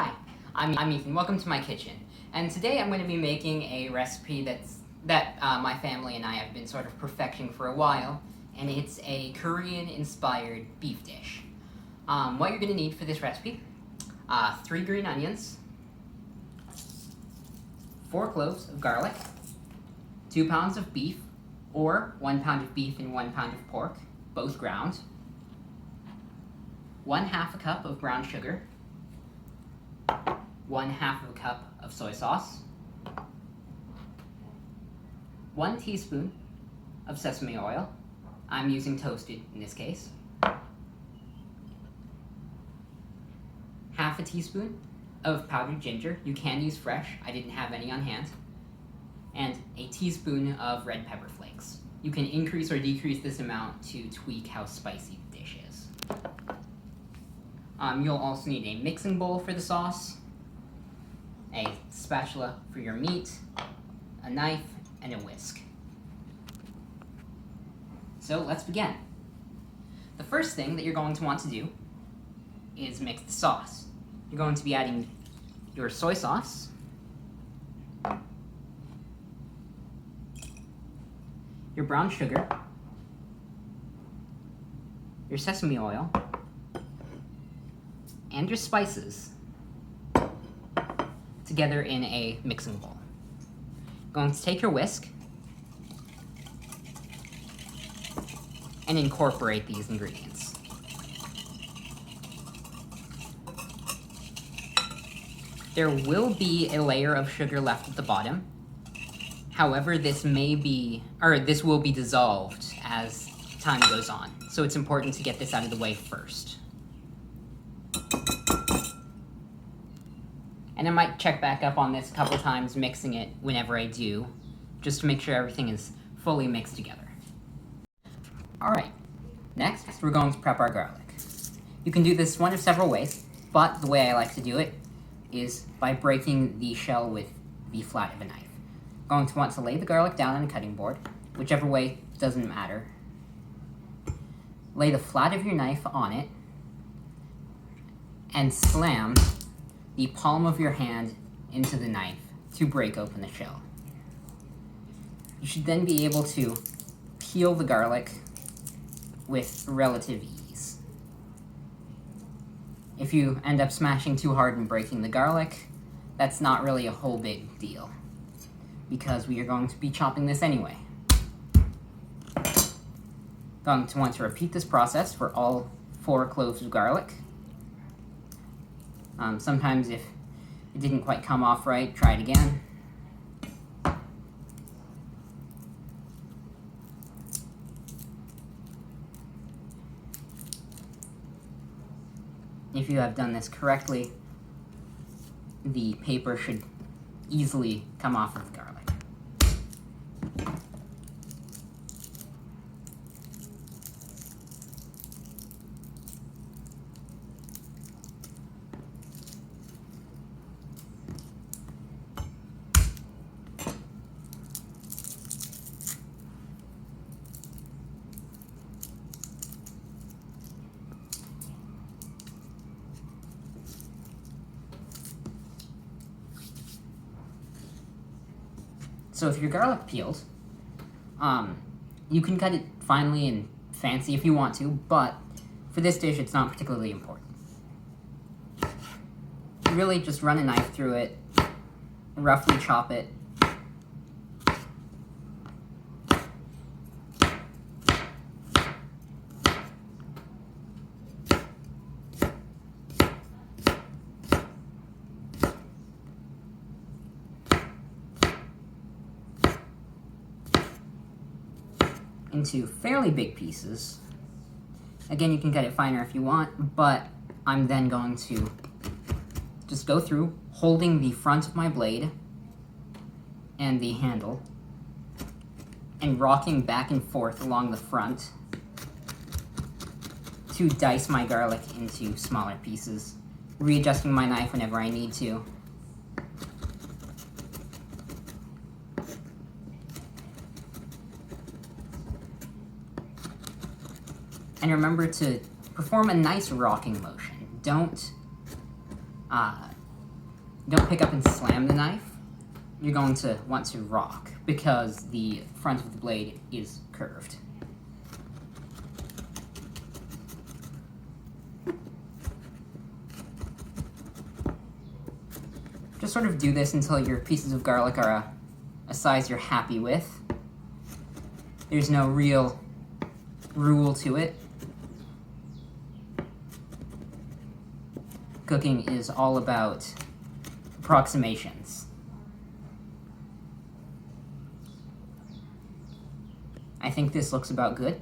Hi, I'm Ethan. Welcome to my kitchen. And today I'm going to be making a recipe that my family and I have been sort of perfecting for a while, and it's a Korean-inspired beef dish. What you're going to need for this recipe, 3 green onions, 4 cloves of garlic, 2 pounds of beef, or 1 pound of beef and 1 pound of pork, both ground, 1/2 a cup of brown sugar, 1/2 a cup of soy sauce, 1 teaspoon of sesame oil. I'm using toasted in this case. 1/2 teaspoon of powdered ginger. You can use fresh, I didn't have any on hand. And a teaspoon of red pepper flakes. You can increase or decrease this amount to tweak how spicy the dish is. You'll also need a mixing bowl for the sauce, a spatula for your meat, a knife, and a whisk. So let's begin. The first thing that you're going to want to do is mix the sauce. You're going to be adding your soy sauce, your brown sugar, your sesame oil, and your spices together in a mixing bowl. Going to take your whisk and incorporate these ingredients. There will be a layer of sugar left at the bottom. However, this will be dissolved as time goes on. So it's important to get this out of the way first. And I might check back up on this a couple times, mixing it whenever I do, just to make sure everything is fully mixed together. Alright, next we're going to prep our garlic. You can do this one of several ways, but the way I like to do it is by breaking the shell with the flat of a knife. Going to want to lay the garlic down on a cutting board, whichever way, doesn't matter. Lay the flat of your knife on it, and slam the palm of your hand into the knife to break open the shell. You should then be able to peel the garlic with relative ease. If you end up smashing too hard and breaking the garlic, that's not really a whole big deal, because we are going to be chopping this anyway. Going to want to repeat this process for all 4 cloves of garlic. Sometimes if it didn't quite come off right, try it again. If you have done this correctly, the paper should easily come off of the garlic. So if your garlic peeled, you can cut it finely and fancy if you want to, but for this dish it's not particularly important. You really just run a knife through it, roughly chop it, into fairly big pieces. Again, you can cut it finer if you want, but I'm then going to just go through, holding the front of my blade and the handle, and rocking back and forth along the front to dice my garlic into smaller pieces, readjusting my knife whenever I need to. And remember to perform a nice rocking motion. Don't don't pick up and slam the knife. You're going to want to rock because the front of the blade is curved. Just sort of do this until your pieces of garlic are a size you're happy with. There's no real rule to it. Cooking is all about approximations. I think this looks about good.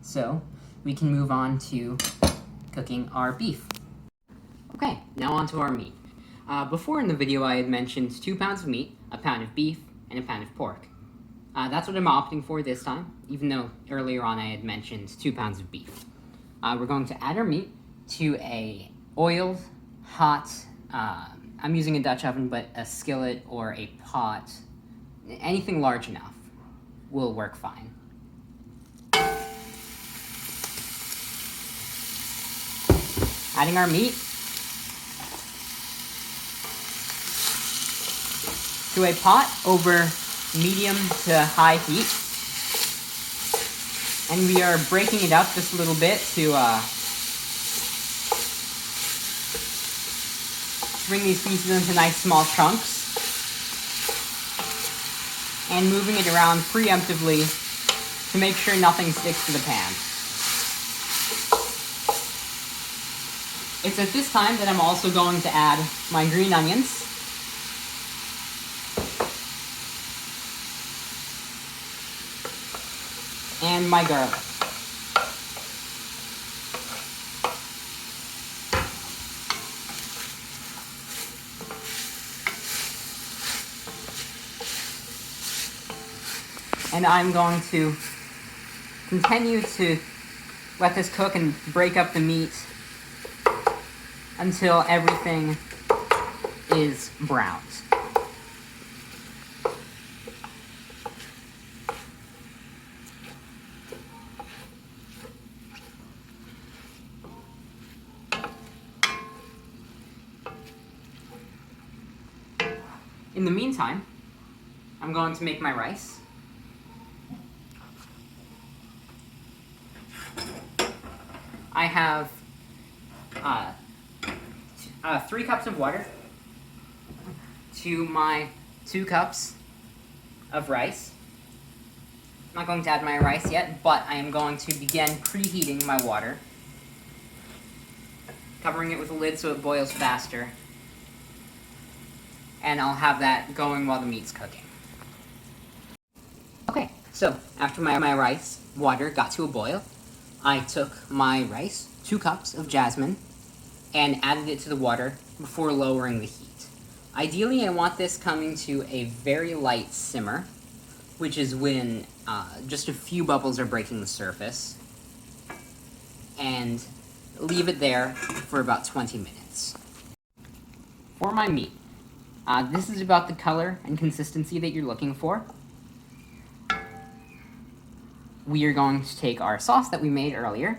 So we can move on to cooking our beef. Okay, now on to our meat. Before in the video I had mentioned 2 pounds of meat, a pound of beef, and a pound of pork. That's what I'm opting for this time, even though earlier on I had mentioned 2 pounds of beef. We're going to add our meat to a oiled, hot, I'm using a Dutch oven, but a skillet or a pot, anything large enough will work fine. Adding our meat to a pot over medium to high heat. And we are breaking it up just a little bit to bring these pieces into nice small chunks. And moving it around preemptively to make sure nothing sticks to the pan. It's at this time that I'm also going to add my green onions. And my garlic. And I'm going to continue to let this cook and break up the meat until everything is browned. In the meantime, I'm going to make my rice. I have 3 cups of water to my 2 cups of rice. I'm not going to add my rice yet, but I am going to begin preheating my water, covering it with a lid so it boils faster. And I'll have that going while the meat's cooking. Okay, so after my rice water got to a boil, I took my rice, 2 cups of jasmine, and added it to the water before lowering the heat. Ideally, I want this coming to a very light simmer, which is when just a few bubbles are breaking the surface, and leave it there for about 20 minutes. For my meat, this is about the color and consistency that you're looking for. We are going to take our sauce that we made earlier.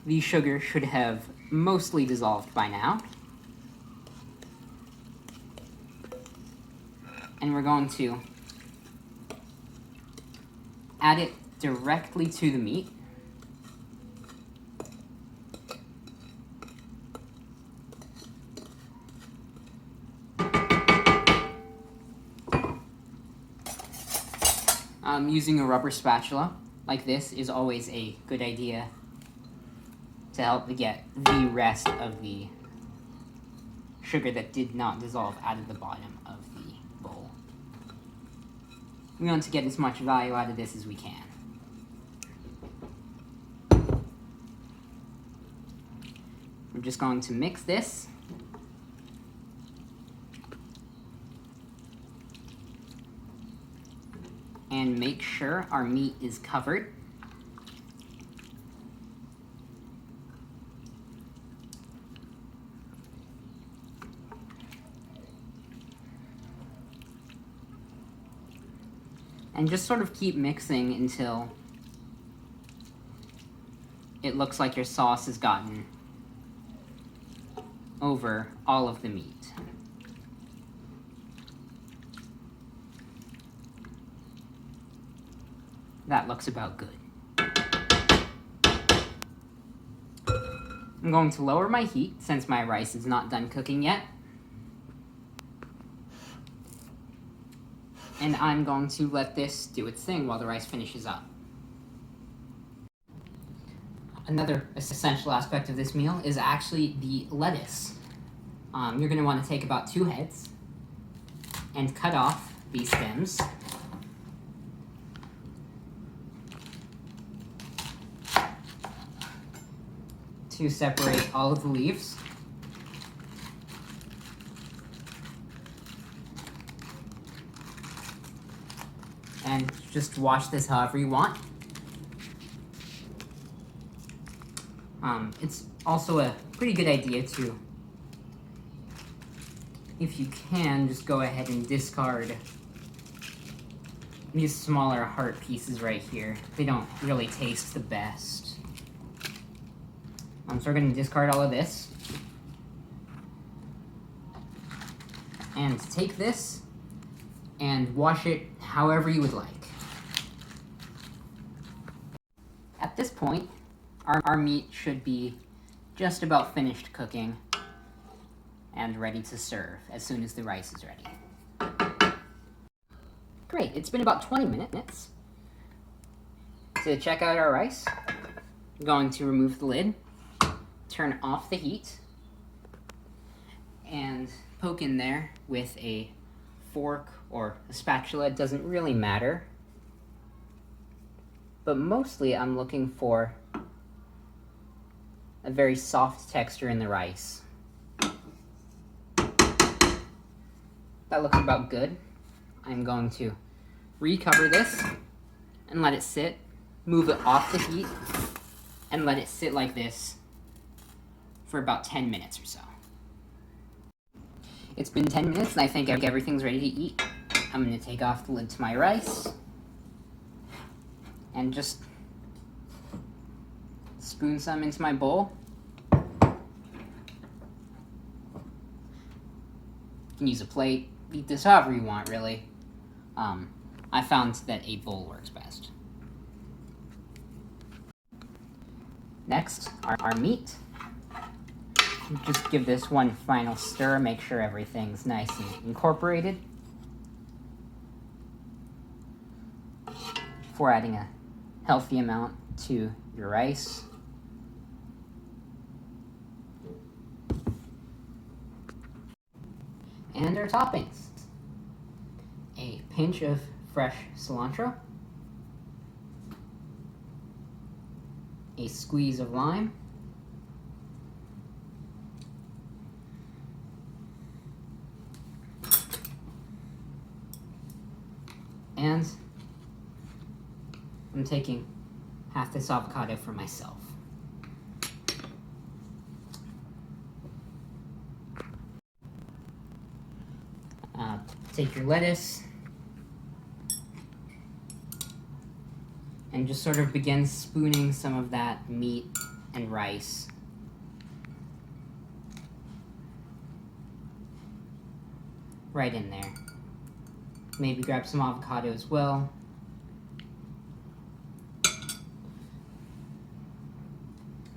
The sugar should have mostly dissolved by now. And we're going to add it directly to the meat. Using a rubber spatula like this is always a good idea to help to get the rest of the sugar that did not dissolve out of the bottom of the bowl. We want to get as much value out of this as we can. We're just going to mix this. And make sure our meat is covered. And just sort of keep mixing until it looks like your sauce has gotten over all of the meat. That looks about good. I'm going to lower my heat since my rice is not done cooking yet. And I'm going to let this do its thing while the rice finishes up. Another essential aspect of this meal is actually the lettuce. You're going to want to take about 2 heads and cut off these stems. To separate all of the leaves. And just wash this however you want. It's also a pretty good idea to, if you can, just go ahead and discard these smaller heart pieces right here. They don't really taste the best. So we're going to discard all of this. And take this and wash it however you would like. At this point, our meat should be just about finished cooking and ready to serve as soon as the rice is ready. Great, it's been about 20 minutes. To check out our rice, I'm going to remove the lid, turn off the heat, and poke in there with a fork or a spatula. It doesn't really matter. But mostly I'm looking for a very soft texture in the rice. That looks about good. I'm going to recover this and let it sit, move it off the heat, and let it sit like this for about 10 minutes or so. It's been 10 minutes and I think everything's ready to eat. I'm going to take off the lid to my rice and just spoon some into my bowl. You can use a plate, eat this however you want, really. I found that a bowl works best. Next, our meat. Just give this one final stir, make sure everything's nice and incorporated before adding a healthy amount to your rice. And our toppings. A pinch of fresh cilantro, a squeeze of lime, and I'm taking half this avocado for myself. Take your lettuce and just sort of begin spooning some of that meat and rice. Right in there. Maybe grab some avocado as well.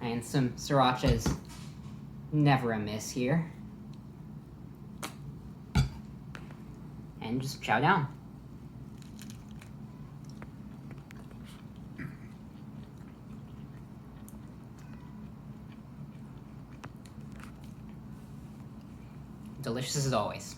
And some sriracha is never amiss here. And just chow down. Delicious as always.